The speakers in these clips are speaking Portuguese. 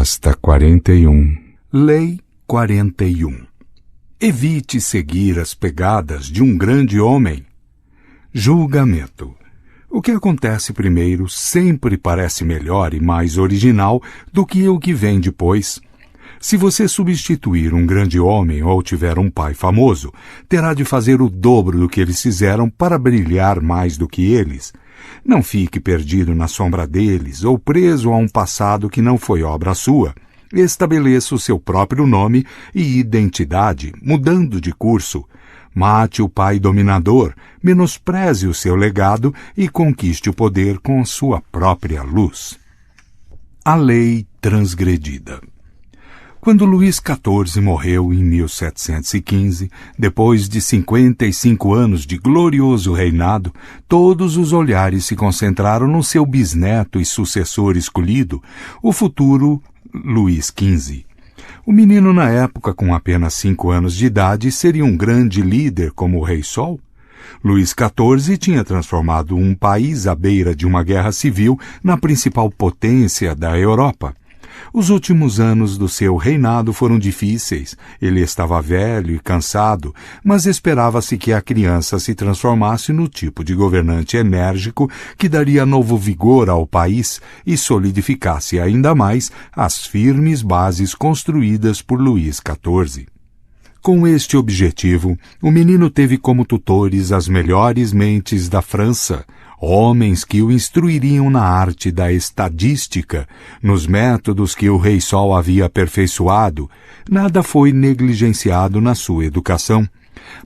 Pasta 41. Lei 41. Evite seguir as pegadas de um grande homem. Julgamento. O que acontece primeiro sempre parece melhor e mais original do que o que vem depois. Se você substituir um grande homem ou tiver um pai famoso, terá de fazer o dobro do que eles fizeram para brilhar mais do que eles. Não fique perdido na sombra deles ou preso a um passado que não foi obra sua. Estabeleça o seu próprio nome e identidade, mudando de curso. Mate o pai dominador, menospreze o seu legado e conquiste o poder com sua própria luz. A lei transgredida. Quando Luís XIV morreu em 1715, depois de 55 anos de glorioso reinado, todos os olhares se concentraram no seu bisneto e sucessor escolhido, o futuro Luís XV. O menino, na época, com apenas 5 anos de idade, seria um grande líder como o Rei Sol? Luís XIV tinha transformado um país à beira de uma guerra civil na principal potência da Europa. Os últimos anos do seu reinado foram difíceis. Ele estava velho e cansado, mas esperava-se que a criança se transformasse no tipo de governante enérgico que daria novo vigor ao país e solidificasse ainda mais as firmes bases construídas por Luís XIV. Com este objetivo, o menino teve como tutores as melhores mentes da França, homens que o instruiriam na arte da estadística, nos métodos que o Rei Sol havia aperfeiçoado. Nada foi negligenciado na sua educação.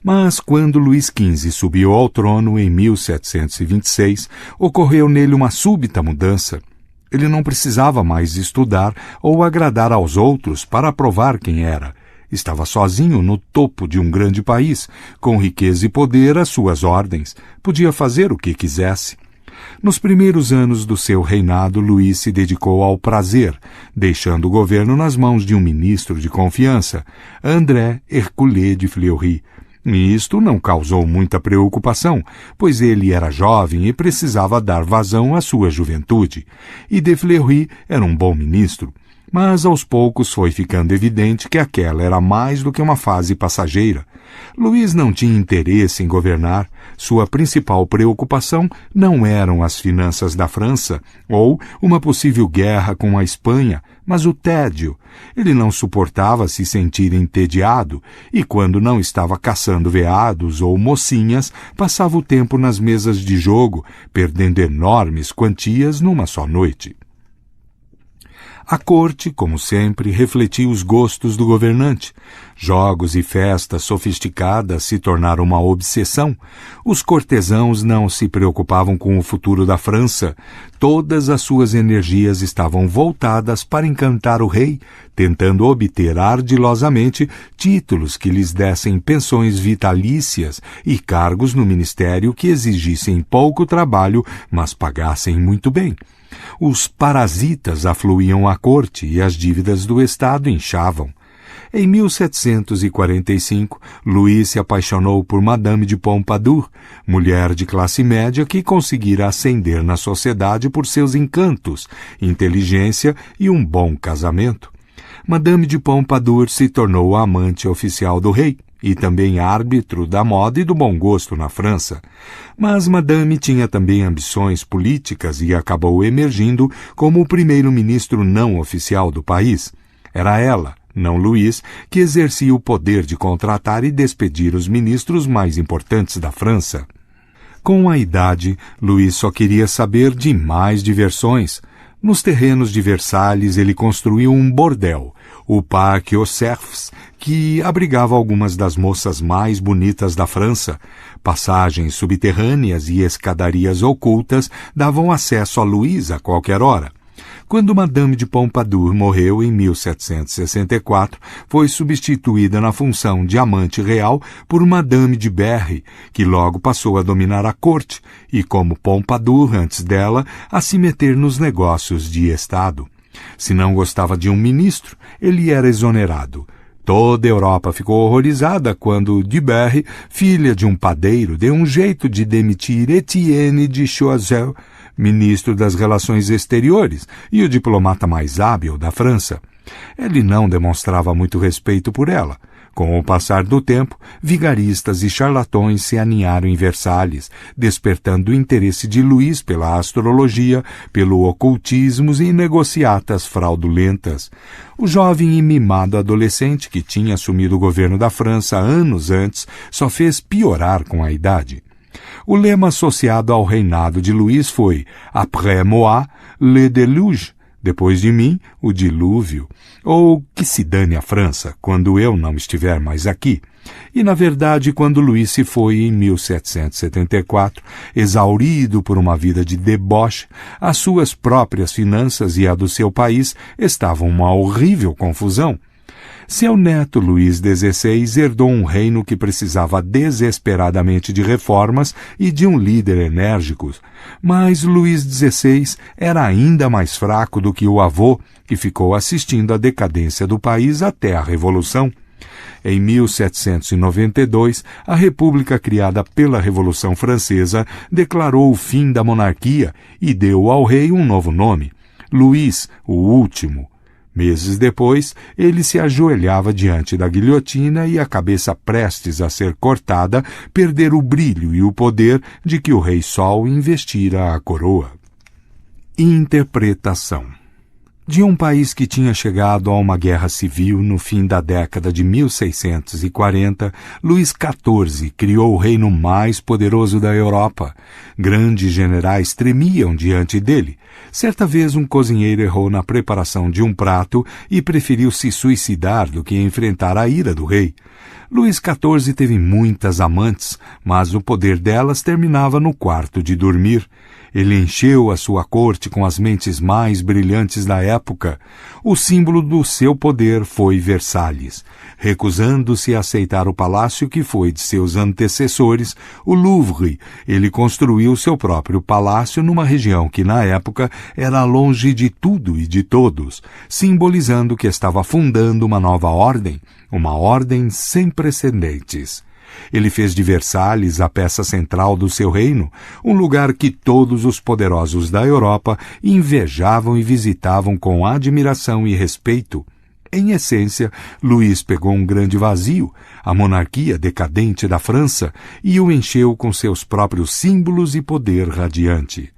Mas quando Luís XV subiu ao trono em 1726, ocorreu nele uma súbita mudança. Ele não precisava mais estudar ou agradar aos outros para provar quem era. Estava sozinho no topo de um grande país, com riqueza e poder às suas ordens. Podia fazer o que quisesse. Nos primeiros anos do seu reinado, Luís se dedicou ao prazer, deixando o governo nas mãos de um ministro de confiança, André Hercule de Fleury. E isto não causou muita preocupação, pois ele era jovem e precisava dar vazão à sua juventude. E de Fleury era um bom ministro. Mas aos poucos foi ficando evidente que aquela era mais do que uma fase passageira. Luís não tinha interesse em governar. Sua principal preocupação não eram as finanças da França ou uma possível guerra com a Espanha, mas o tédio. Ele não suportava se sentir entediado e, quando não estava caçando veados ou mocinhas, passava o tempo nas mesas de jogo, perdendo enormes quantias numa só noite. A corte, como sempre, refletia os gostos do governante. Jogos e festas sofisticadas se tornaram uma obsessão. Os cortesãos não se preocupavam com o futuro da França. Todas as suas energias estavam voltadas para encantar o rei, tentando obter ardilosamente títulos que lhes dessem pensões vitalícias e cargos no ministério que exigissem pouco trabalho, mas pagassem muito bem. Os parasitas afluíam à corte e as dívidas do Estado inchavam. Em 1745, Luís se apaixonou por Madame de Pompadour, mulher de classe média que conseguira ascender na sociedade por seus encantos, inteligência e um bom casamento. Madame de Pompadour se tornou a amante oficial do rei e também árbitro da moda e do bom gosto na França. Mas Madame tinha também ambições políticas e acabou emergindo como o primeiro-ministro não oficial do país. Era ela, não Luís, que exercia o poder de contratar e despedir os ministros mais importantes da França. Com a idade, Luís só queria saber de mais diversões. Nos terrenos de Versalhes ele construiu um bordel, o Parc aux Cerfs, que abrigava algumas das moças mais bonitas da França. Passagens subterrâneas e escadarias ocultas davam acesso a Luís a qualquer hora. Quando Madame de Pompadour morreu em 1764, foi substituída na função de amante real por Madame de Berry, que logo passou a dominar a corte e, como Pompadour antes dela, a se meter nos negócios de Estado. Se não gostava de um ministro, ele era exonerado. Toda a Europa ficou horrorizada quando de Berry, filha de um padeiro, deu um jeito de demitir Etienne de Choiseul, ministro das Relações Exteriores e o diplomata mais hábil da França. Ele não demonstrava muito respeito por ela. Com o passar do tempo, vigaristas e charlatões se aninharam em Versalhes, despertando o interesse de Luís pela astrologia, pelo ocultismo e negociatas fraudulentas. O jovem e mimado adolescente que tinha assumido o governo da França anos antes só fez piorar com a idade. O lema associado ao reinado de Luís foi «Après moi, le déluge», depois de mim, o dilúvio, ou que se dane a França, quando eu não estiver mais aqui. E, na verdade, quando Luís se foi em 1774, exaurido por uma vida de deboche, as suas próprias finanças e a do seu país estavam uma horrível confusão. Seu neto, Luís XVI, herdou um reino que precisava desesperadamente de reformas e de um líder enérgico. Mas Luís XVI era ainda mais fraco do que o avô, que ficou assistindo à decadência do país até a Revolução. Em 1792, a República criada pela Revolução Francesa declarou o fim da monarquia e deu ao rei um novo nome, Luís, o Último. Meses depois, ele se ajoelhava diante da guilhotina e a cabeça prestes a ser cortada, perder o brilho e o poder de que o Rei Sol investira a coroa. Interpretação. De um país que tinha chegado a uma guerra civil no fim da década de 1640, Luís XIV criou o reino mais poderoso da Europa. Grandes generais tremiam diante dele. Certa vez um cozinheiro errou na preparação de um prato e preferiu se suicidar do que enfrentar a ira do rei. Luís XIV teve muitas amantes, mas o poder delas terminava no quarto de dormir. Ele encheu a sua corte com as mentes mais brilhantes da época. O símbolo do seu poder foi Versalhes. Recusando-se a aceitar o palácio que foi de seus antecessores, o Louvre, ele construiu seu próprio palácio numa região que, na época, era longe de tudo e de todos, simbolizando que estava fundando uma nova ordem, uma ordem sem precedentes. Ele fez de Versalhes a peça central do seu reino, um lugar que todos os poderosos da Europa invejavam e visitavam com admiração e respeito. Em essência, Luís pegou um grande vazio, a monarquia decadente da França, e o encheu com seus próprios símbolos e poder radiante.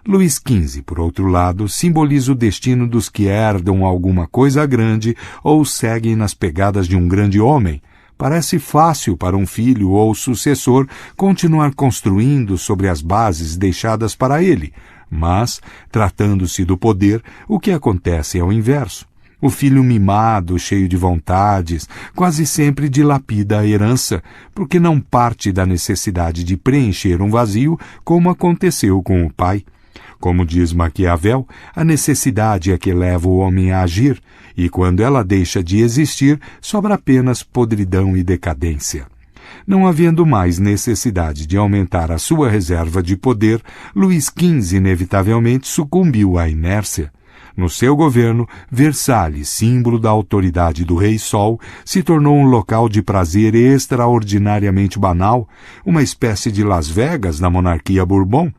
Luís XV, por outro lado, simboliza o destino dos que herdam alguma coisa grande ou seguem nas pegadas de um grande homem. Parece fácil para um filho ou sucessor continuar construindo sobre as bases deixadas para ele, mas, tratando-se do poder, o que acontece é o inverso. O filho mimado, cheio de vontades, quase sempre dilapida a herança, porque não parte da necessidade de preencher um vazio, como aconteceu com o pai. Como diz Maquiavel, a necessidade é que leva o homem a agir, e quando ela deixa de existir, sobra apenas podridão e decadência. Não havendo mais necessidade de aumentar a sua reserva de poder, Luís XV inevitavelmente sucumbiu à inércia. No seu governo, Versalhes, símbolo da autoridade do Rei Sol, se tornou um local de prazer extraordinariamente banal, uma espécie de Las Vegas da monarquia Bourbon.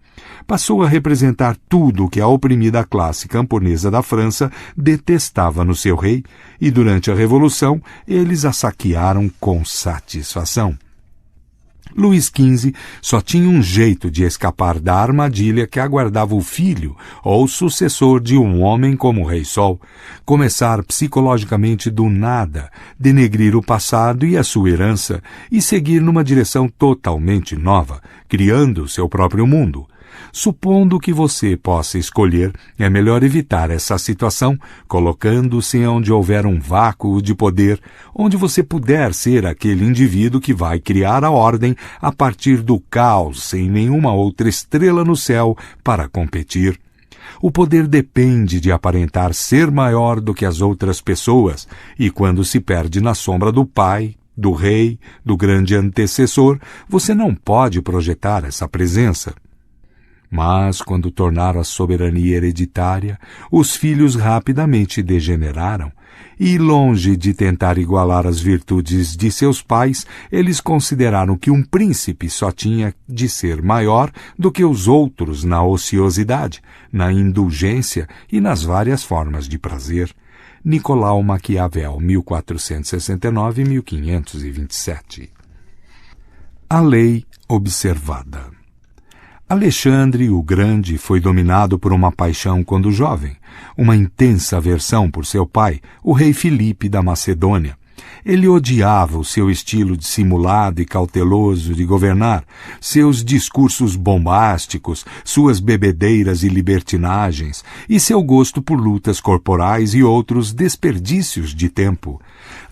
Passou a representar tudo o que a oprimida classe camponesa da França detestava no seu rei, e durante a Revolução eles a saquearam com satisfação. Luís XV só tinha um jeito de escapar da armadilha que aguardava o filho ou sucessor de um homem como o Rei Sol: começar psicologicamente do nada, denegrir o passado e a sua herança e seguir numa direção totalmente nova, criando seu próprio mundo. Supondo que você possa escolher, é melhor evitar essa situação, colocando-se onde houver um vácuo de poder, onde você puder ser aquele indivíduo que vai criar a ordem a partir do caos, sem nenhuma outra estrela no céu para competir. O poder depende de aparentar ser maior do que as outras pessoas, e quando se perde na sombra do pai, do rei, do grande antecessor, você não pode projetar essa presença. Mas, quando tornaram a soberania hereditária, os filhos rapidamente degeneraram, e, longe de tentar igualar as virtudes de seus pais, eles consideraram que um príncipe só tinha de ser maior do que os outros na ociosidade, na indulgência e nas várias formas de prazer. Nicolau Maquiavel, 1469-1527. A lei observada. Alexandre o Grande foi dominado por uma paixão quando jovem, uma intensa aversão por seu pai, o rei Filipe da Macedônia. Ele odiava o seu estilo dissimulado e cauteloso de governar, seus discursos bombásticos, suas bebedeiras e libertinagens, e seu gosto por lutas corporais e outros desperdícios de tempo.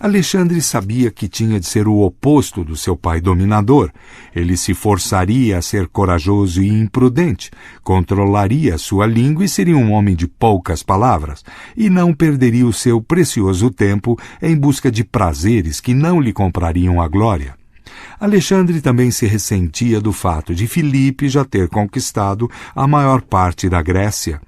Alexandre sabia que tinha de ser o oposto do seu pai dominador. Ele se forçaria a ser corajoso e imprudente, controlaria sua língua e seria um homem de poucas palavras, e não perderia o seu precioso tempo em busca de prazeres que não lhe comprariam a glória. Alexandre também se ressentia do fato de Filipe já ter conquistado a maior parte da Grécia.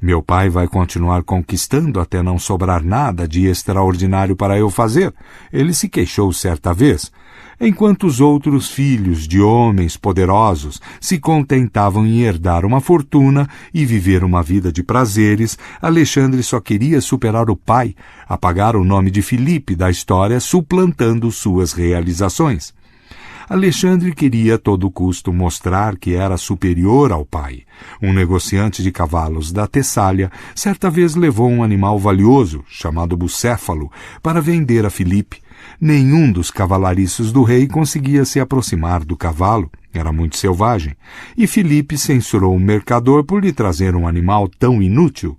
Meu pai vai continuar conquistando até não sobrar nada de extraordinário para eu fazer, ele se queixou certa vez. Enquanto os outros filhos de homens poderosos se contentavam em herdar uma fortuna e viver uma vida de prazeres, Alexandre só queria superar o pai, apagar o nome de Filipe da história, suplantando suas realizações. Alexandre queria a todo custo mostrar que era superior ao pai. Um negociante de cavalos da Tessália certa vez levou um animal valioso, chamado bucéfalo, para vender a Filipe. Nenhum dos cavalariços do rei conseguia se aproximar do cavalo, era muito selvagem, e Filipe censurou o mercador por lhe trazer um animal tão inútil.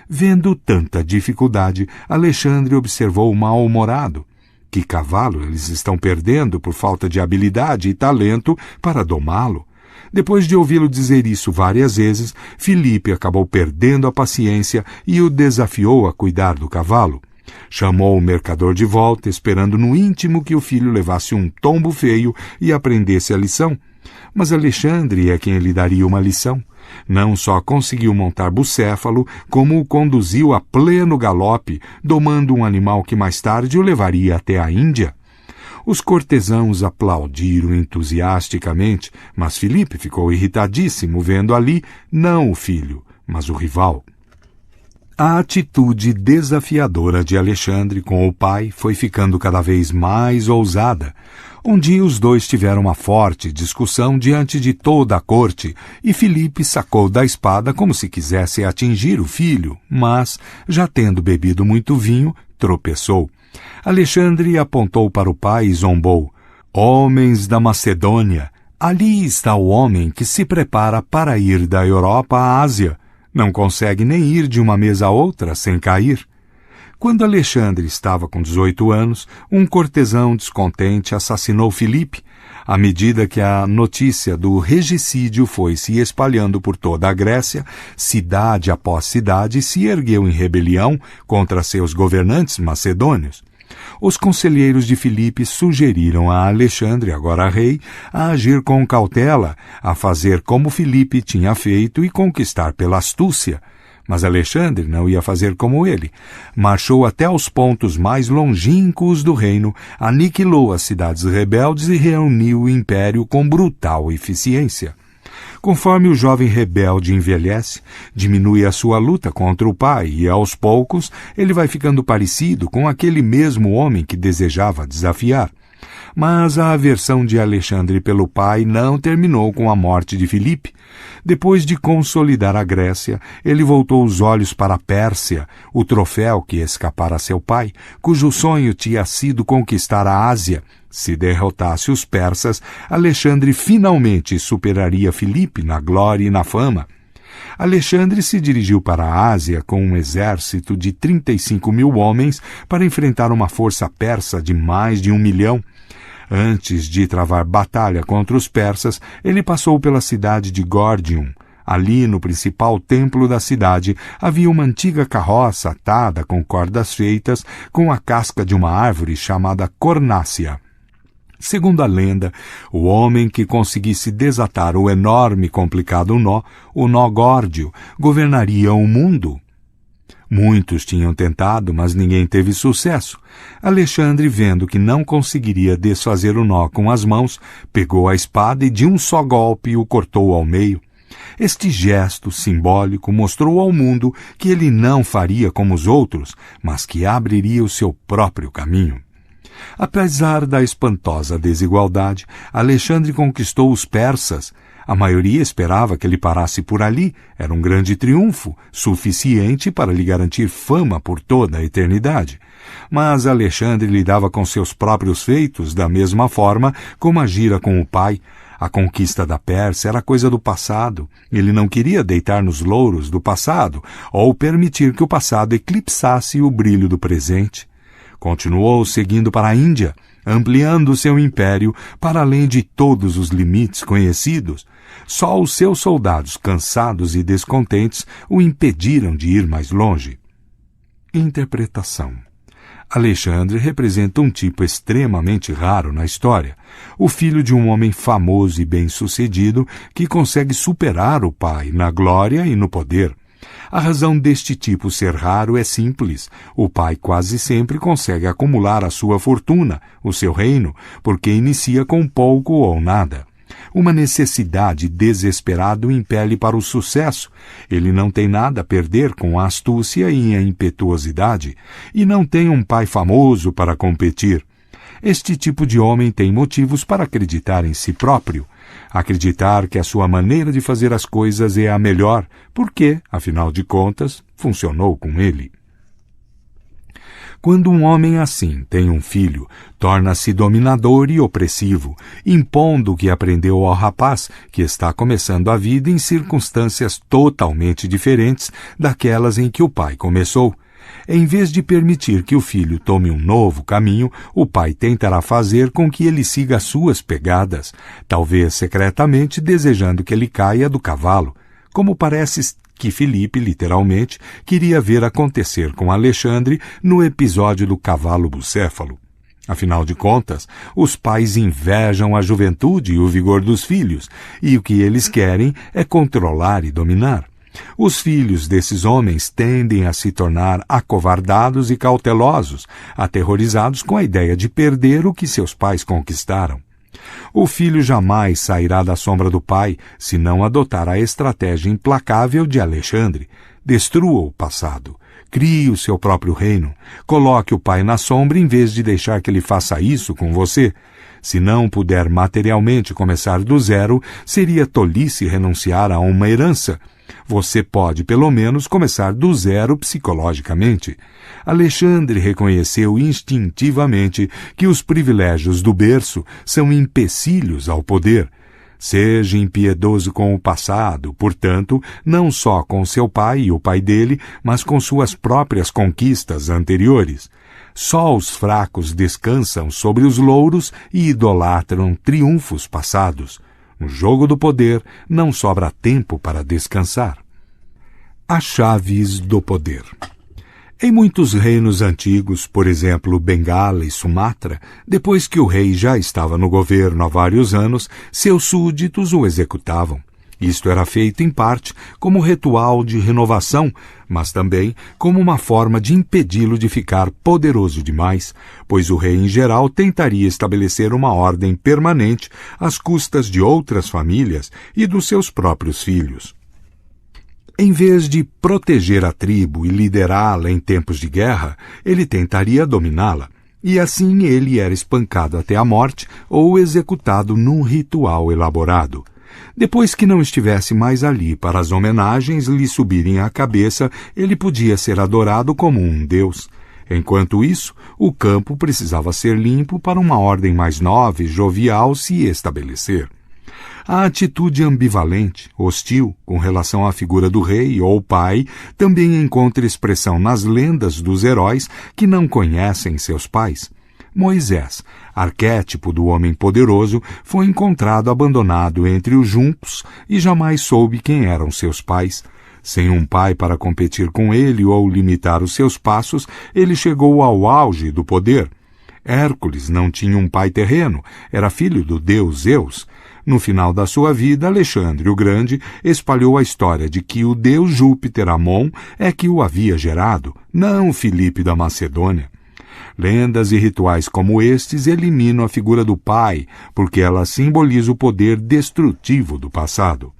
Vendo tanta dificuldade, Alexandre observou mal-humorado. Que cavalo eles estão perdendo por falta de habilidade e talento para domá-lo? Depois de ouvi-lo dizer isso várias vezes, Filipe acabou perdendo a paciência e o desafiou a cuidar do cavalo. Chamou o mercador de volta, esperando no íntimo que o filho levasse um tombo feio e aprendesse a lição. Mas Alexandre é quem lhe daria uma lição. Não só conseguiu montar Bucéfalo, como o conduziu a pleno galope, domando um animal que mais tarde o levaria até a Índia. Os cortesãos aplaudiram entusiasticamente, mas Filipe ficou irritadíssimo vendo ali não o filho, mas o rival. A atitude desafiadora de Alexandre com o pai foi ficando cada vez mais ousada. Um dia os dois tiveram uma forte discussão diante de toda a corte e Filipe sacou da espada como se quisesse atingir o filho, mas, já tendo bebido muito vinho, tropeçou. Alexandre apontou para o pai e zombou. Homens da Macedônia, ali está o homem que se prepara para ir da Europa à Ásia. Não consegue nem ir de uma mesa a outra sem cair. Quando Alexandre estava com 18 anos, um cortesão descontente assassinou Filipe. À medida que a notícia do regicídio foi se espalhando por toda a Grécia, cidade após cidade se ergueu em rebelião contra seus governantes macedônios. Os conselheiros de Filipe sugeriram a Alexandre, agora rei, a agir com cautela, a fazer como Filipe tinha feito e conquistar pela astúcia. Mas Alexandre não ia fazer como ele. Marchou até os pontos mais longínquos do reino, aniquilou as cidades rebeldes e reuniu o império com brutal eficiência. Conforme o jovem rebelde envelhece, diminui a sua luta contra o pai e, aos poucos, ele vai ficando parecido com aquele mesmo homem que desejava desafiar. Mas a aversão de Alexandre pelo pai não terminou com a morte de Filipe. Depois de consolidar a Grécia, ele voltou os olhos para a Pérsia, o troféu que escapara a seu pai, cujo sonho tinha sido conquistar a Ásia. Se derrotasse os persas, Alexandre finalmente superaria Filipe na glória e na fama. Alexandre se dirigiu para a Ásia com um exército de 35.000 homens para enfrentar uma força persa de mais de 1 milhão. Antes de travar batalha contra os persas, ele passou pela cidade de Górdium. Ali, no principal templo da cidade, havia uma antiga carroça atada com cordas feitas com a casca de uma árvore chamada cornácea. Segundo a lenda, o homem que conseguisse desatar o enorme e complicado nó, o nó górdio, governaria o mundo. Muitos tinham tentado, mas ninguém teve sucesso. Alexandre, vendo que não conseguiria desfazer o nó com as mãos, pegou a espada e de um só golpe o cortou ao meio. Este gesto simbólico mostrou ao mundo que ele não faria como os outros, mas que abriria o seu próprio caminho. Apesar da espantosa desigualdade, Alexandre conquistou os persas. A maioria esperava que ele parasse por ali. Era um grande triunfo, suficiente para lhe garantir fama por toda a eternidade. Mas Alexandre lidava com seus próprios feitos da mesma forma como agira com o pai. A conquista da Pérsia era coisa do passado. Ele não queria deitar nos louros do passado ou permitir que o passado eclipsasse o brilho do presente. Continuou seguindo para a Índia, ampliando seu império para além de todos os limites conhecidos. Só os seus soldados, cansados e descontentes, o impediram de ir mais longe. Interpretação. Alexandre representa um tipo extremamente raro na história, o filho de um homem famoso e bem-sucedido que consegue superar o pai na glória e no poder. A razão deste tipo ser raro é simples. O pai quase sempre consegue acumular a sua fortuna, o seu reino, porque inicia com pouco ou nada. Uma necessidade desesperada o impele para o sucesso. Ele não tem nada a perder com a astúcia e a impetuosidade, e não tem um pai famoso para competir. Este tipo de homem tem motivos para acreditar em si próprio, acreditar que a sua maneira de fazer as coisas é a melhor, porque, afinal de contas, funcionou com ele. Quando um homem assim tem um filho, torna-se dominador e opressivo, impondo o que aprendeu ao rapaz que está começando a vida em circunstâncias totalmente diferentes daquelas em que o pai começou. Em vez de permitir que o filho tome um novo caminho, o pai tentará fazer com que ele siga as suas pegadas, talvez secretamente desejando que ele caia do cavalo, como parece que Filipe, literalmente, queria ver acontecer com Alexandre no episódio do cavalo bucéfalo. Afinal de contas, os pais invejam a juventude e o vigor dos filhos, e o que eles querem é controlar e dominar. Os filhos desses homens tendem a se tornar acovardados e cautelosos, aterrorizados com a ideia de perder o que seus pais conquistaram. O filho jamais sairá da sombra do pai se não adotar a estratégia implacável de Alexandre. Destrua o passado. Crie o seu próprio reino. Coloque o pai na sombra em vez de deixar que ele faça isso com você. Se não puder materialmente começar do zero, seria tolice renunciar a uma herança. Você pode, pelo menos, começar do zero psicologicamente. Alexandre reconheceu instintivamente que os privilégios do berço são empecilhos ao poder. Seja impiedoso com o passado, portanto, não só com seu pai e o pai dele, mas com suas próprias conquistas anteriores. Só os fracos descansam sobre os louros e idolatram triunfos passados. No jogo do poder, não sobra tempo para descansar. As chaves do poder. Em muitos reinos antigos, por exemplo, Bengala e Sumatra, depois que o rei já estava no governo há vários anos, seus súditos o executavam. Isto era feito, em parte, como ritual de renovação, mas também como uma forma de impedi-lo de ficar poderoso demais, pois o rei, em geral, tentaria estabelecer uma ordem permanente às custas de outras famílias e dos seus próprios filhos. Em vez de proteger a tribo e liderá-la em tempos de guerra, ele tentaria dominá-la, e assim ele era espancado até a morte ou executado num ritual elaborado. Depois que não estivesse mais ali para as homenagens lhe subirem à cabeça, ele podia ser adorado como um deus. Enquanto isso, o campo precisava ser limpo para uma ordem mais nova e jovial se estabelecer. A atitude ambivalente, hostil, com relação à figura do rei ou pai, também encontra expressão nas lendas dos heróis que não conhecem seus pais. Moisés, arquétipo do homem poderoso, foi encontrado abandonado entre os juncos e jamais soube quem eram seus pais. Sem um pai para competir com ele ou limitar os seus passos, ele chegou ao auge do poder. Hércules não tinha um pai terreno, era filho do deus Zeus. No final da sua vida, Alexandre o Grande espalhou a história de que o deus Júpiter Amon é que o havia gerado, não Filipe da Macedônia. Lendas e rituais como estes eliminam a figura do pai, porque ela simboliza o poder destrutivo do passado.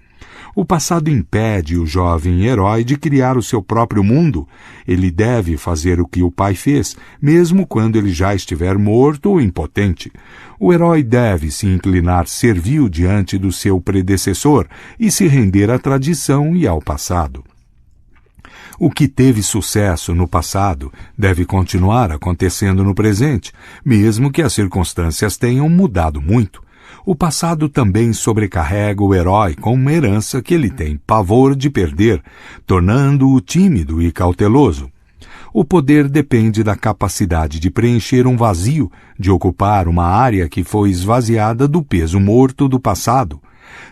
O passado impede o jovem herói de criar o seu próprio mundo. Ele deve fazer o que o pai fez, mesmo quando ele já estiver morto ou impotente. O herói deve se inclinar servil diante do seu predecessor e se render à tradição e ao passado. O que teve sucesso no passado deve continuar acontecendo no presente, mesmo que as circunstâncias tenham mudado muito. O passado também sobrecarrega o herói com uma herança que ele tem pavor de perder, tornando-o tímido e cauteloso. O poder depende da capacidade de preencher um vazio, de ocupar uma área que foi esvaziada do peso morto do passado.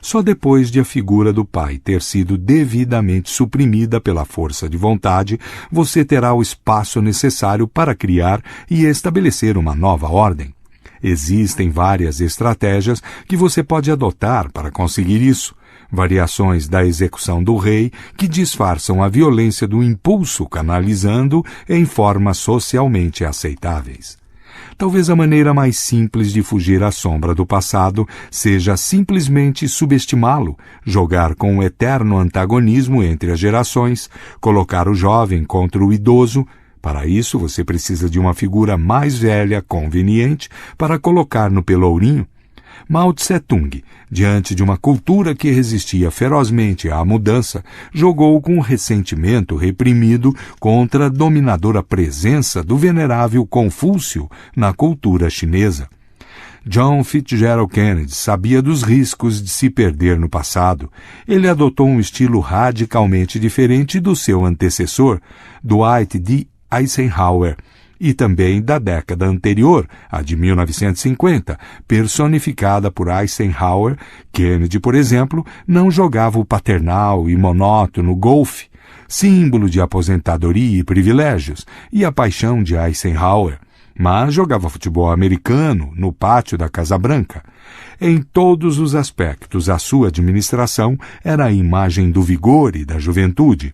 Só depois de a figura do pai ter sido devidamente suprimida pela força de vontade, você terá o espaço necessário para criar e estabelecer uma nova ordem. Existem várias estratégias que você pode adotar para conseguir isso. Variações da execução do rei que disfarçam a violência do impulso, canalizando em formas socialmente aceitáveis. Talvez a maneira mais simples de fugir à sombra do passado seja simplesmente subestimá-lo, jogar com o eterno antagonismo entre as gerações, colocar o jovem contra o idoso. Para isso, você precisa de uma figura mais velha, conveniente, para colocar no pelourinho. Mao Tse-tung, diante de uma cultura que resistia ferozmente à mudança, jogou com ressentimento reprimido contra a dominadora presença do venerável Confúcio na cultura chinesa. John Fitzgerald Kennedy sabia dos riscos de se perder no passado. Ele adotou um estilo radicalmente diferente do seu antecessor, Dwight D. Eisenhower, e também da década anterior, a de 1950, personificada por Eisenhower. Kennedy, por exemplo, não jogava o paternal e monótono golfe, símbolo de aposentadoria e privilégios, e a paixão de Eisenhower, mas jogava futebol americano no pátio da Casa Branca. Em todos os aspectos, a sua administração era a imagem do vigor e da juventude.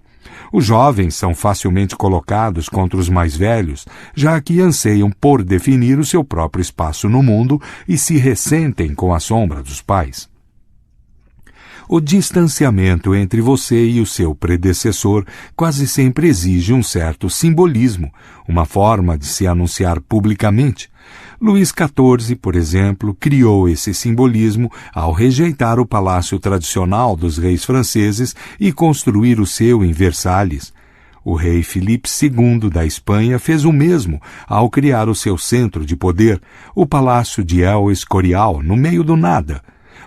Os jovens são facilmente colocados contra os mais velhos, já que anseiam por definir o seu próprio espaço no mundo e se ressentem com a sombra dos pais. O distanciamento entre você e o seu predecessor quase sempre exige um certo simbolismo, uma forma de se anunciar publicamente. Luís XIV, por exemplo, criou esse simbolismo ao rejeitar o palácio tradicional dos reis franceses e construir o seu em Versalhes. O rei Filipe II da Espanha fez o mesmo ao criar o seu centro de poder, o Palácio de El Escorial, no meio do nada.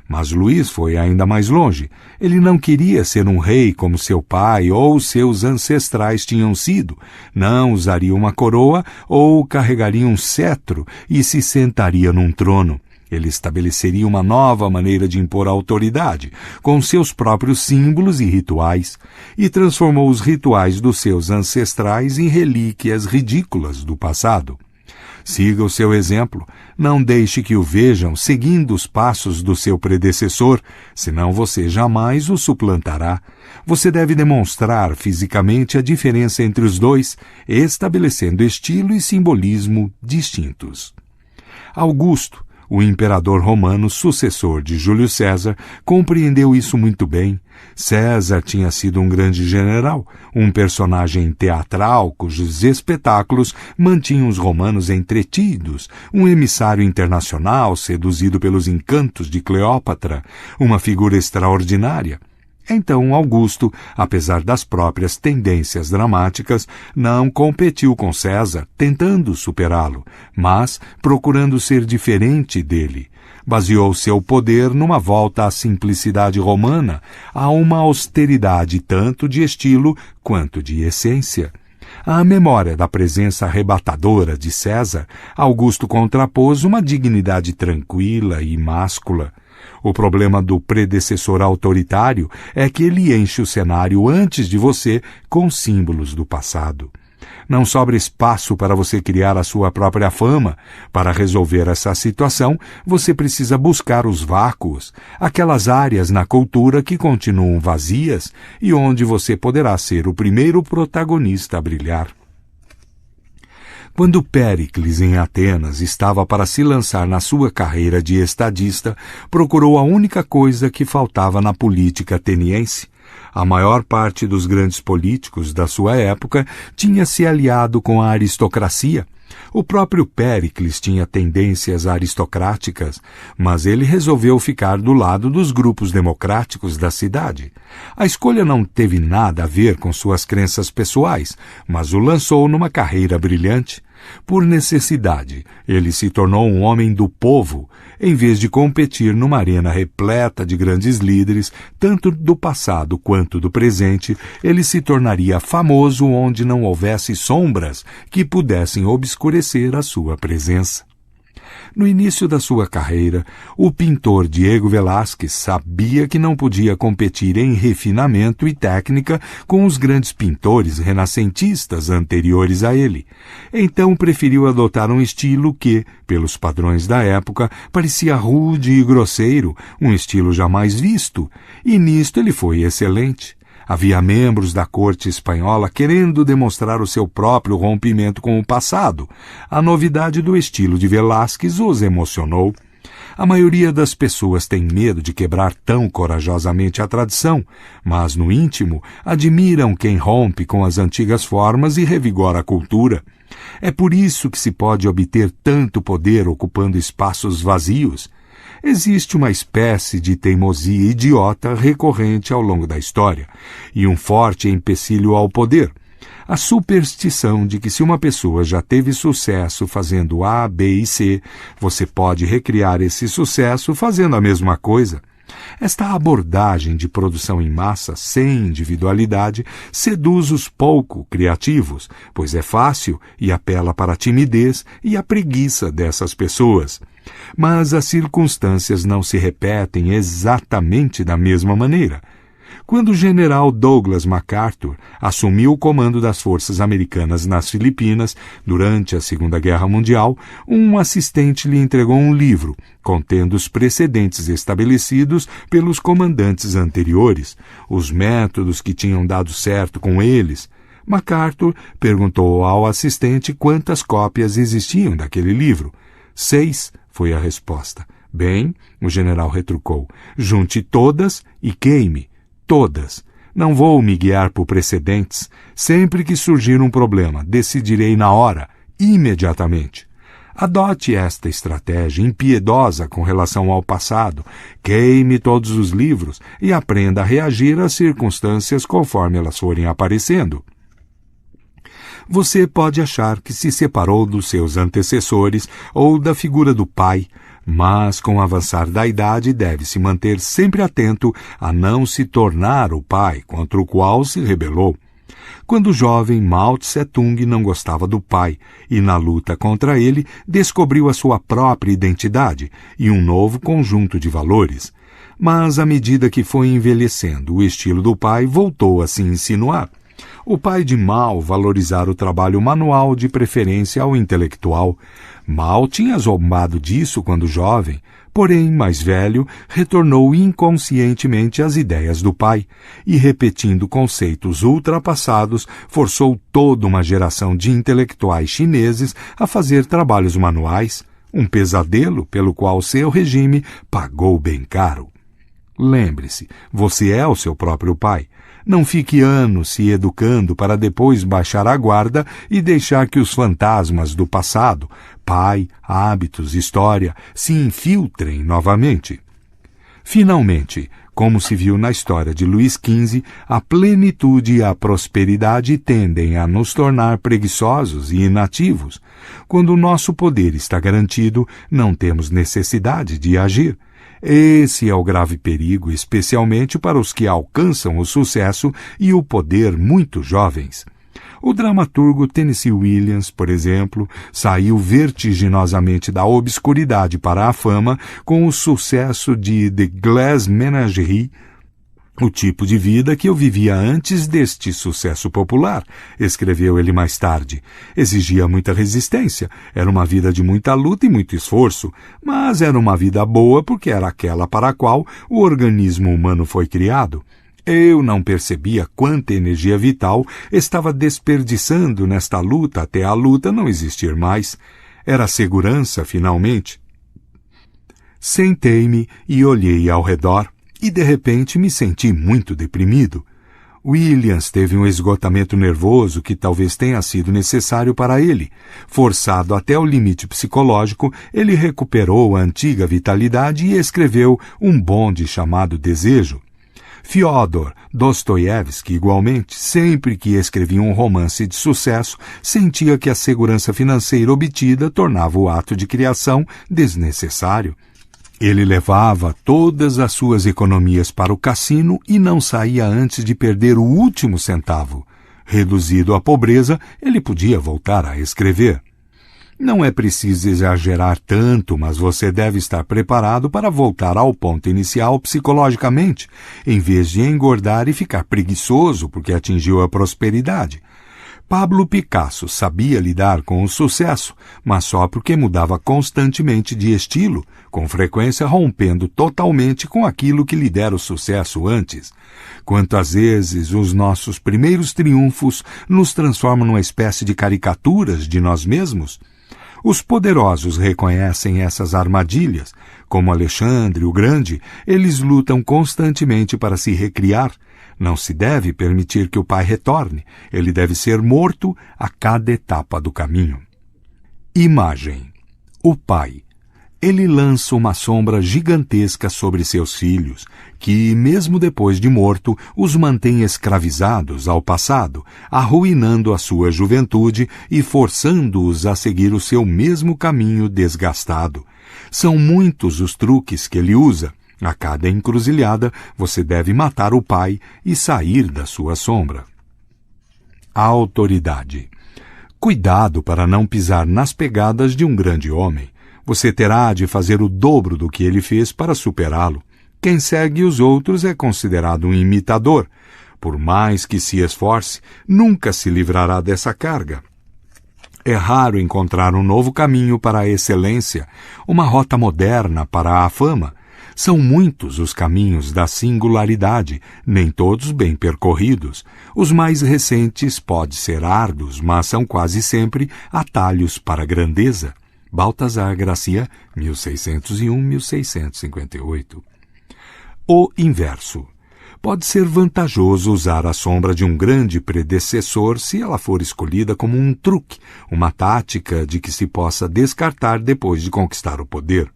Mas Luís foi ainda mais longe. Ele não queria ser um rei como seu pai ou seus ancestrais tinham sido. Não usaria uma coroa ou carregaria um cetro e se sentaria num trono. Ele estabeleceria uma nova maneira de impor autoridade, com seus próprios símbolos e rituais, e transformou os rituais dos seus ancestrais em relíquias ridículas do passado. Siga o seu exemplo. Não deixe que o vejam seguindo os passos do seu predecessor, senão você jamais o suplantará. Você deve demonstrar fisicamente a diferença entre os dois, estabelecendo estilo e simbolismo distintos. Augusto, o imperador romano sucessor de Júlio César, compreendeu isso muito bem. César tinha sido um grande general, um personagem teatral cujos espetáculos mantinham os romanos entretidos, um emissário internacional seduzido pelos encantos de Cleópatra, uma figura extraordinária. Então Augusto, apesar das próprias tendências dramáticas, não competiu com César, tentando superá-lo, mas procurando ser diferente dele. Baseou seu poder numa volta à simplicidade romana, a uma austeridade tanto de estilo quanto de essência. À memória da presença arrebatadora de César, Augusto contrapôs uma dignidade tranquila e máscula. O problema do predecessor autoritário é que ele enche o cenário antes de você com símbolos do passado. Não sobra espaço para você criar a sua própria fama. Para resolver essa situação, você precisa buscar os vácuos, aquelas áreas na cultura que continuam vazias e onde você poderá ser o primeiro protagonista a brilhar. Quando Péricles, em Atenas, estava para se lançar na sua carreira de estadista, procurou a única coisa que faltava na política ateniense. A maior parte dos grandes políticos da sua época tinha se aliado com a aristocracia. O próprio Péricles tinha tendências aristocráticas, mas ele resolveu ficar do lado dos grupos democráticos da cidade. A escolha não teve nada a ver com suas crenças pessoais, mas o lançou numa carreira brilhante. Por necessidade, ele se tornou um homem do povo, em vez de competir numa arena repleta de grandes líderes, tanto do passado quanto do presente. Ele se tornaria famoso onde não houvesse sombras que pudessem obscurecer a sua presença. No início da sua carreira, o pintor Diego Velázquez sabia que não podia competir em refinamento e técnica com os grandes pintores renascentistas anteriores a ele. Então preferiu adotar um estilo que, pelos padrões da época, parecia rude e grosseiro, um estilo jamais visto, e nisto ele foi excelente. Havia membros da corte espanhola querendo demonstrar o seu próprio rompimento com o passado. A novidade do estilo de Velázquez os emocionou. A maioria das pessoas tem medo de quebrar tão corajosamente a tradição, mas no íntimo admiram quem rompe com as antigas formas e revigora a cultura. É por isso que se pode obter tanto poder ocupando espaços vazios. Existe uma espécie de teimosia idiota recorrente ao longo da história, e um forte empecilho ao poder. A superstição de que se uma pessoa já teve sucesso fazendo A, B e C, você pode recriar esse sucesso fazendo a mesma coisa. Esta abordagem de produção em massa, sem individualidade, seduz os pouco criativos, pois é fácil e apela para a timidez e a preguiça dessas pessoas. Mas as circunstâncias não se repetem exatamente da mesma maneira. Quando o general Douglas MacArthur assumiu o comando das forças americanas nas Filipinas durante a Segunda Guerra Mundial, um assistente lhe entregou um livro contendo os precedentes estabelecidos pelos comandantes anteriores, os métodos que tinham dado certo com eles. MacArthur perguntou ao assistente quantas cópias existiam daquele livro. 6, foi a resposta. Bem, o general retrucou, junte todas e queime. Todas. Não vou me guiar por precedentes. Sempre que surgir um problema, decidirei na hora, imediatamente. Adote esta estratégia impiedosa com relação ao passado, queime todos os livros e aprenda a reagir às circunstâncias conforme elas forem aparecendo. Você pode achar que se separou dos seus antecessores ou da figura do pai, mas com o avançar da idade deve se manter sempre atento a não se tornar o pai contra o qual se rebelou. Quando jovem, Mao Tse-tung não gostava do pai e, na luta contra ele, descobriu a sua própria identidade e um novo conjunto de valores. Mas, à medida que foi envelhecendo, o estilo do pai voltou a se insinuar. O pai de Mao valorizara o trabalho manual de preferência ao intelectual. Mao tinha zombado disso quando jovem, porém, mais velho, retornou inconscientemente às ideias do pai e, repetindo conceitos ultrapassados, forçou toda uma geração de intelectuais chineses a fazer trabalhos manuais, um pesadelo pelo qual seu regime pagou bem caro. Lembre-se, você é o seu próprio pai. Não fique anos se educando para depois baixar a guarda e deixar que os fantasmas do passado, pai, hábitos, história, se infiltrem novamente. Finalmente, como se viu na história de Luís XV, a plenitude e a prosperidade tendem a nos tornar preguiçosos e inativos. Quando o nosso poder está garantido, não temos necessidade de agir. Esse é o grave perigo, especialmente para os que alcançam o sucesso e o poder muito jovens. O dramaturgo Tennessee Williams, por exemplo, saiu vertiginosamente da obscuridade para a fama com o sucesso de The Glass Menagerie, o tipo de vida que eu vivia antes deste sucesso popular, escreveu ele mais tarde. Exigia muita resistência, era uma vida de muita luta e muito esforço, mas era uma vida boa porque era aquela para a qual o organismo humano foi criado. Eu não percebia quanta energia vital estava desperdiçando nesta luta até a luta não existir mais. Era a segurança, finalmente. Sentei-me e olhei ao redor, e de repente me senti muito deprimido. Williams teve um esgotamento nervoso que talvez tenha sido necessário para ele. Forçado até o limite psicológico, ele recuperou a antiga vitalidade e escreveu um bonde chamado Desejo. Fyodor Dostoiévski, igualmente, sempre que escrevia um romance de sucesso, sentia que a segurança financeira obtida tornava o ato de criação desnecessário. Ele levava todas as suas economias para o cassino e não saía antes de perder o último centavo. Reduzido à pobreza, ele podia voltar a escrever. Não é preciso exagerar tanto, mas você deve estar preparado para voltar ao ponto inicial psicologicamente, em vez de engordar e ficar preguiçoso porque atingiu a prosperidade. Pablo Picasso sabia lidar com o sucesso, mas só porque mudava constantemente de estilo, com frequência rompendo totalmente com aquilo que lhe dera o sucesso antes. Quantas vezes os nossos primeiros triunfos nos transformam numa espécie de caricaturas de nós mesmos? Os poderosos reconhecem essas armadilhas. Como Alexandre o Grande, eles lutam constantemente para se recriar. Não se deve permitir que o pai retorne. Ele deve ser morto a cada etapa do caminho. Imagem. O pai. Ele lança uma sombra gigantesca sobre seus filhos, que, mesmo depois de morto, os mantém escravizados ao passado, arruinando a sua juventude e forçando-os a seguir o seu mesmo caminho desgastado. São muitos os truques que ele usa. A cada encruzilhada, você deve matar o pai e sair da sua sombra. A autoridade. Cuidado para não pisar nas pegadas de um grande homem. Você terá de fazer o dobro do que ele fez para superá-lo. Quem segue os outros é considerado um imitador. Por mais que se esforce, nunca se livrará dessa carga. É raro encontrar um novo caminho para a excelência, uma rota moderna para a fama. São muitos os caminhos da singularidade, nem todos bem percorridos. Os mais recentes podem ser árduos, mas são quase sempre atalhos para a grandeza. Baltasar Gracia, 1601-1658. O inverso. Pode ser vantajoso usar a sombra de um grande predecessor se ela for escolhida como um truque, uma tática de que se possa descartar depois de conquistar o poder.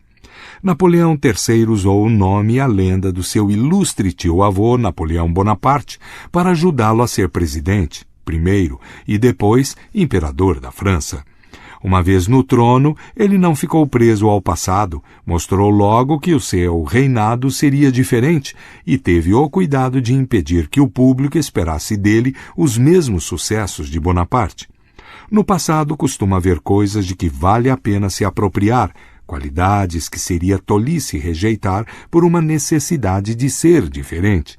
Napoleão III usou o nome e a lenda do seu ilustre tio-avô, Napoleão Bonaparte, para ajudá-lo a ser presidente, primeiro, e depois imperador da França. Uma vez no trono, ele não ficou preso ao passado, mostrou logo que o seu reinado seria diferente e teve o cuidado de impedir que o público esperasse dele os mesmos sucessos de Bonaparte. No passado costuma haver coisas de que vale a pena se apropriar, qualidades que seria tolice rejeitar por uma necessidade de ser diferente.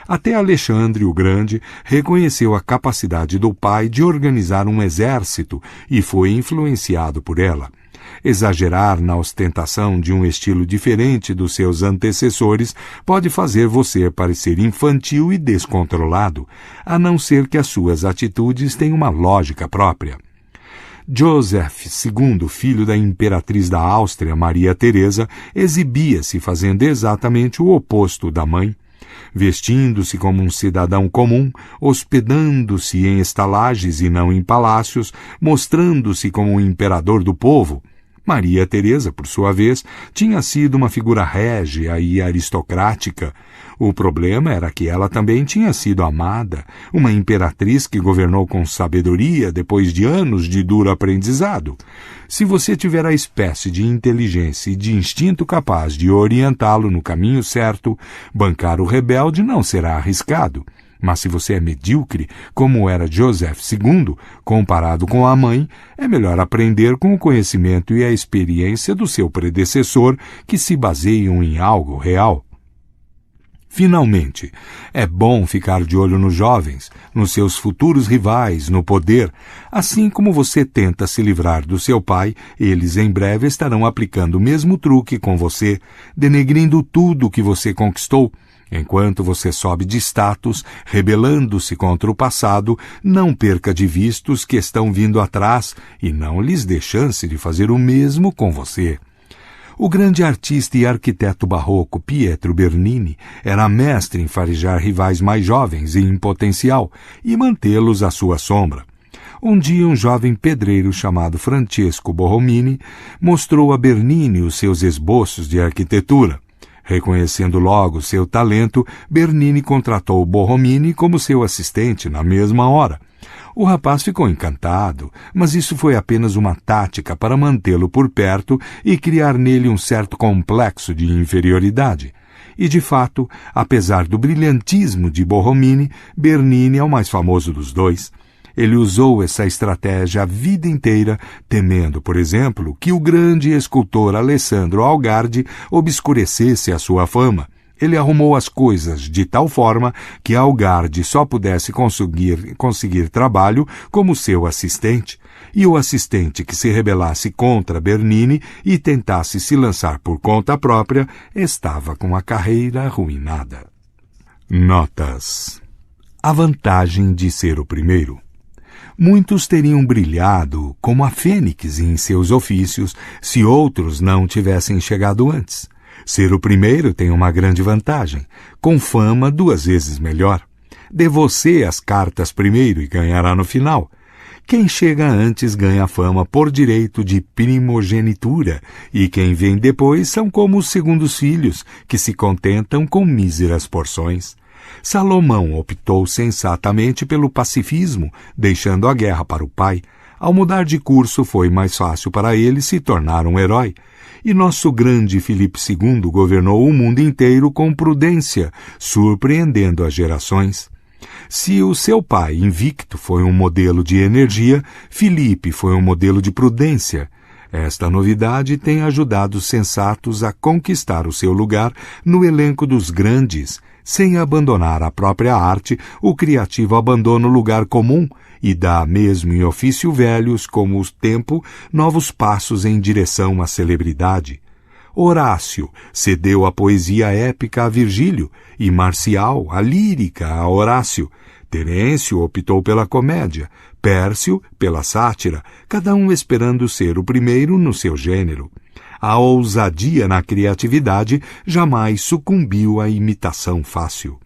Até Alexandre o Grande reconheceu a capacidade do pai de organizar um exército e foi influenciado por ela. Exagerar na ostentação de um estilo diferente dos seus antecessores pode fazer você parecer infantil e descontrolado, a não ser que as suas atitudes tenham uma lógica própria. Joseph II, filho da imperatriz da Áustria, Maria Teresa, exibia-se fazendo exatamente o oposto da mãe. Vestindo-se como um cidadão comum, hospedando-se em estalagens e não em palácios, mostrando-se como um imperador do povo. Maria Teresa, por sua vez, tinha sido uma figura régia e aristocrática. O problema era que ela também tinha sido amada, uma imperatriz que governou com sabedoria depois de anos de duro aprendizado. Se você tiver a espécie de inteligência e de instinto capaz de orientá-lo no caminho certo, bancar o rebelde não será arriscado. Mas se você é medíocre, como era Joseph II, comparado com a mãe, é melhor aprender com o conhecimento e a experiência do seu predecessor, que se baseiam em algo real. Finalmente, é bom ficar de olho nos jovens, nos seus futuros rivais, no poder. Assim como você tenta se livrar do seu pai, eles em breve estarão aplicando o mesmo truque com você, denegrindo tudo o que você conquistou. Enquanto você sobe de status, rebelando-se contra o passado, não perca de vista os que estão vindo atrás e não lhes dê chance de fazer o mesmo com você. O grande artista e arquiteto barroco Pietro Bernini era mestre em farejar rivais mais jovens e em potencial e mantê-los à sua sombra. Um dia um jovem pedreiro chamado Francesco Borromini mostrou a Bernini os seus esboços de arquitetura. Reconhecendo logo seu talento, Bernini contratou Borromini como seu assistente na mesma hora. O rapaz ficou encantado, mas isso foi apenas uma tática para mantê-lo por perto e criar nele um certo complexo de inferioridade. E, de fato, apesar do brilhantismo de Borromini, Bernini é o mais famoso dos dois. Ele usou essa estratégia a vida inteira, temendo, por exemplo, que o grande escultor Alessandro Algardi obscurecesse a sua fama. Ele arrumou as coisas de tal forma que Algardi só pudesse conseguir trabalho como seu assistente, e o assistente que se rebelasse contra Bernini e tentasse se lançar por conta própria estava com a carreira arruinada. Notas: a vantagem de ser o primeiro. Muitos teriam brilhado como a fênix em seus ofícios se outros não tivessem chegado antes. Ser o primeiro tem uma grande vantagem, com fama 2 vezes melhor. Dê você as cartas primeiro e ganhará no final. Quem chega antes ganha fama por direito de primogenitura, e quem vem depois são como os segundos filhos, que se contentam com míseras porções. Salomão optou sensatamente pelo pacifismo, deixando a guerra para o pai. Ao mudar de curso, foi mais fácil para ele se tornar um herói. E nosso grande Filipe II governou o mundo inteiro com prudência, surpreendendo as gerações. Se o seu pai, invicto, foi um modelo de energia, Filipe foi um modelo de prudência. Esta novidade tem ajudado os sensatos a conquistar o seu lugar no elenco dos grandes. Sem abandonar a própria arte, o criativo abandona o lugar comum e dá, mesmo em ofício velhos como o tempo, novos passos em direção à celebridade. Horácio cedeu a poesia épica a Virgílio e Marcial a lírica a Horácio. Terêncio optou pela comédia, Pércio pela sátira, cada um esperando ser o primeiro no seu gênero. A ousadia na criatividade jamais sucumbiu à imitação fácil.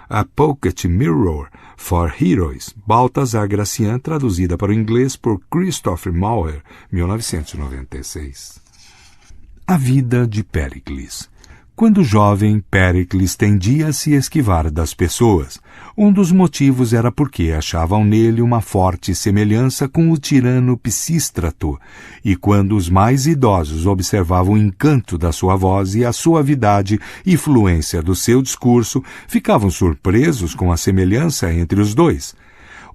A Pocket Mirror for Heroes, Baltasar Gracian, traduzida para o inglês por Christopher Mauer, 1996. A vida de Péricles. Quando jovem, Péricles tendia a se esquivar das pessoas. Um dos motivos era porque achavam nele uma forte semelhança com o tirano Pisístrato, e quando os mais idosos observavam o encanto da sua voz e a suavidade e fluência do seu discurso, ficavam surpresos com a semelhança entre os dois.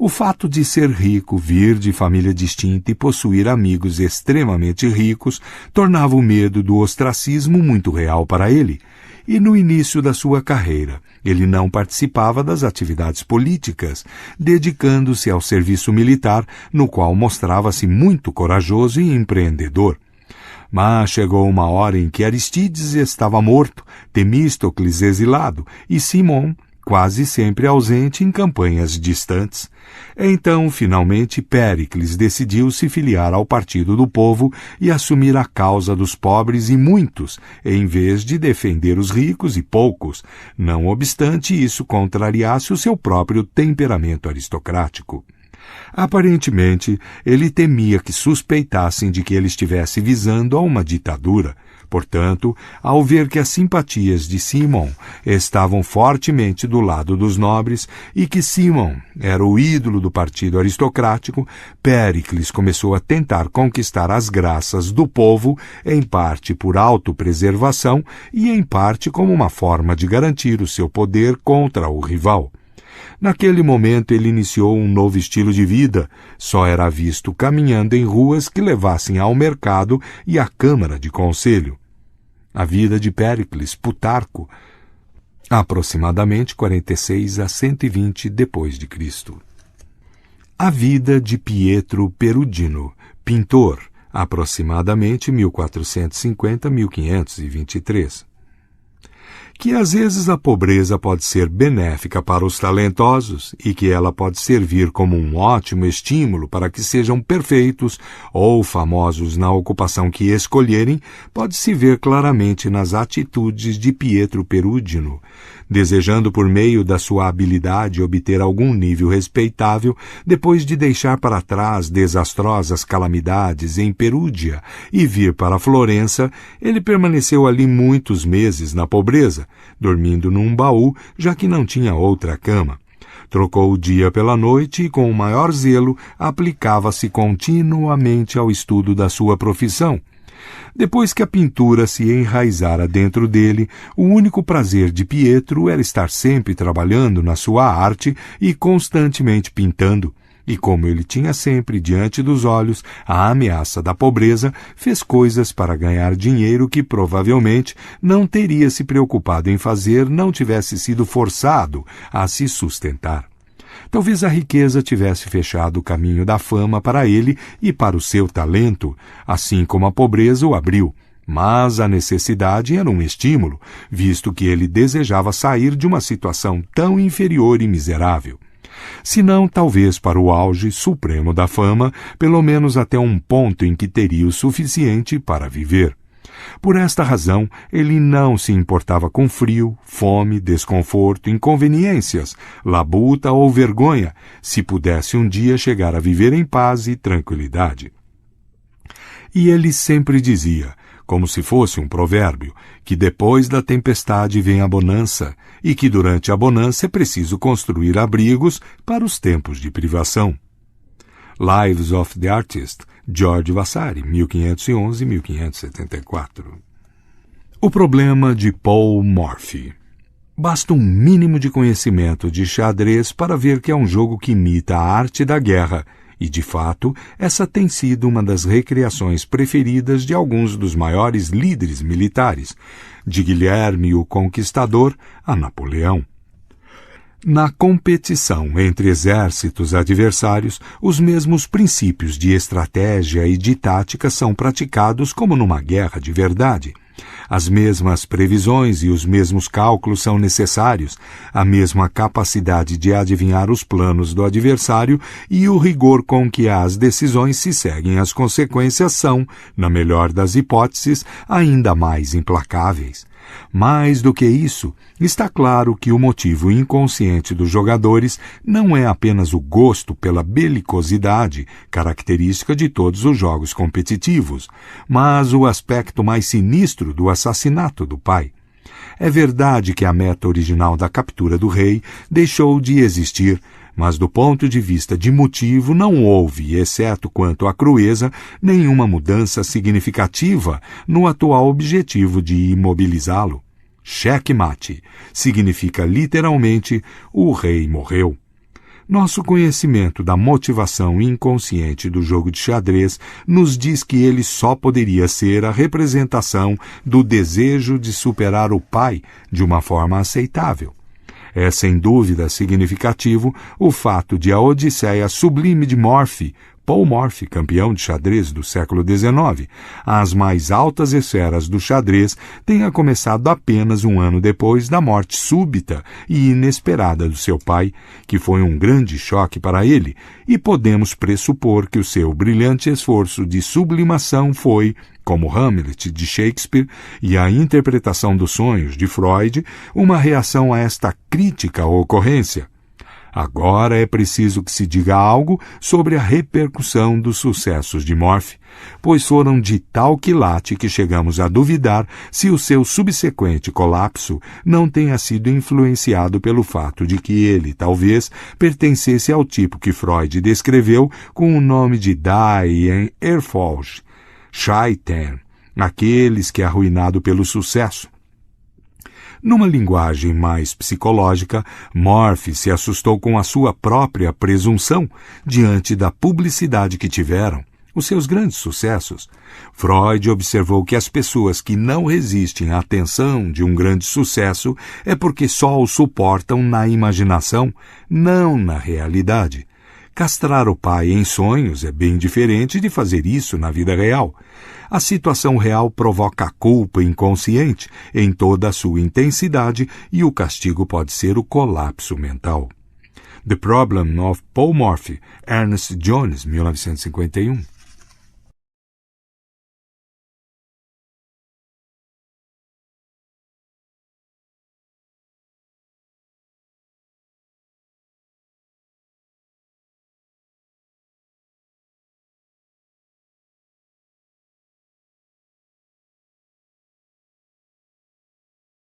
O fato de ser rico, vir de família distinta e possuir amigos extremamente ricos tornava o medo do ostracismo muito real para ele. E no início da sua carreira, ele não participava das atividades políticas, dedicando-se ao serviço militar, no qual mostrava-se muito corajoso e empreendedor. Mas chegou uma hora em que Aristides estava morto, Temístocles exilado e Simão quase sempre ausente em campanhas distantes. Então, finalmente, Péricles decidiu se filiar ao Partido do Povo e assumir a causa dos pobres e muitos, em vez de defender os ricos e poucos, não obstante isso contrariasse o seu próprio temperamento aristocrático. Aparentemente, ele temia que suspeitassem de que ele estivesse visando a uma ditadura. Portanto, ao ver que as simpatias de Simão estavam fortemente do lado dos nobres e que Simão era o ídolo do partido aristocrático, Péricles começou a tentar conquistar as graças do povo, em parte por autopreservação e em parte como uma forma de garantir o seu poder contra o rival. Naquele momento ele iniciou um novo estilo de vida, só era visto caminhando em ruas que levassem ao mercado e à câmara de conselho. A vida de Péricles, Plutarco, aproximadamente 46 a 120 depois de Cristo. A vida de Pietro Perugino, pintor, aproximadamente 1450 a 1523. que às vezes a pobreza pode ser benéfica para os talentosos e que ela pode servir como um ótimo estímulo para que sejam perfeitos ou famosos na ocupação que escolherem, pode-se ver claramente nas atitudes de Pietro Perugino, desejando por meio da sua habilidade obter algum nível respeitável, depois de deixar para trás desastrosas calamidades em Perúdia e vir para Florença, ele permaneceu ali muitos meses na pobreza, dormindo num baú, já que não tinha outra cama. Trocou o dia pela noite e, com o maior zelo, aplicava-se continuamente ao estudo da sua profissão. Depois que a pintura se enraizara dentro dele, o único prazer de Pietro era estar sempre trabalhando na sua arte e constantemente pintando. E como ele tinha sempre diante dos olhos a ameaça da pobreza, fez coisas para ganhar dinheiro que provavelmente não teria se preocupado em fazer não tivesse sido forçado a se sustentar. Talvez a riqueza tivesse fechado o caminho da fama para ele e para o seu talento, assim como a pobreza o abriu. Mas a necessidade era um estímulo, visto que ele desejava sair de uma situação tão inferior e miserável. Se não, talvez para o auge supremo da fama, pelo menos até um ponto em que teria o suficiente para viver. Por esta razão, ele não se importava com frio, fome, desconforto, inconveniências, labuta ou vergonha, se pudesse um dia chegar a viver em paz e tranquilidade. E ele sempre dizia, como se fosse um provérbio, que depois da tempestade vem a bonança e que durante a bonança é preciso construir abrigos para os tempos de privação. Lives of the Artist, George Vasari, 1511-1574. O problema de Paul Morphy. Basta um mínimo de conhecimento de xadrez para ver que é um jogo que imita a arte da guerra, e, de fato, essa tem sido uma das recreações preferidas de alguns dos maiores líderes militares, de Guilherme o Conquistador a Napoleão. Na competição entre exércitos adversários, os mesmos princípios de estratégia e de tática são praticados como numa guerra de verdade. As mesmas previsões e os mesmos cálculos são necessários, a mesma capacidade de adivinhar os planos do adversário e o rigor com que as decisões se seguem às consequências são, na melhor das hipóteses, ainda mais implacáveis. Mais do que isso, está claro que o motivo inconsciente dos jogadores não é apenas o gosto pela belicosidade, característica de todos os jogos competitivos, mas o aspecto mais sinistro do assassinato do pai. É verdade que a meta original da captura do rei deixou de existir, mas do ponto de vista de motivo não houve, exceto quanto à crueza, nenhuma mudança significativa no atual objetivo de imobilizá-lo. Checkmate significa literalmente o rei morreu. Nosso conhecimento da motivação inconsciente do jogo de xadrez nos diz que ele só poderia ser a representação do desejo de superar o pai de uma forma aceitável. É sem dúvida significativo o fato de a Odisseia sublime de Morphy, Paul Morphy, campeão de xadrez do século XIX, as mais altas esferas do xadrez, tenha começado apenas um ano depois da morte súbita e inesperada do seu pai, que foi um grande choque para ele, e podemos pressupor que o seu brilhante esforço de sublimação foi, como Hamlet de Shakespeare e a interpretação dos sonhos de Freud, uma reação a esta crítica ocorrência. Agora é preciso que se diga algo sobre a repercussão dos sucessos de Morphy, pois foram de tal quilate que chegamos a duvidar se o seu subsequente colapso não tenha sido influenciado pelo fato de que ele, talvez, pertencesse ao tipo que Freud descreveu com o nome de Die Erfolg, Scheitern, aqueles que é arruinado pelo sucesso. Numa linguagem mais psicológica, Morphy se assustou com a sua própria presunção diante da publicidade que tiveram, os seus grandes sucessos. Freud observou que as pessoas que não resistem à tensão de um grande sucesso é porque só o suportam na imaginação, não na realidade. Castrar o pai em sonhos é bem diferente de fazer isso na vida real. A situação real provoca a culpa inconsciente em toda a sua intensidade e o castigo pode ser o colapso mental. The Problem of Paul Morphy, Ernest Jones, 1951.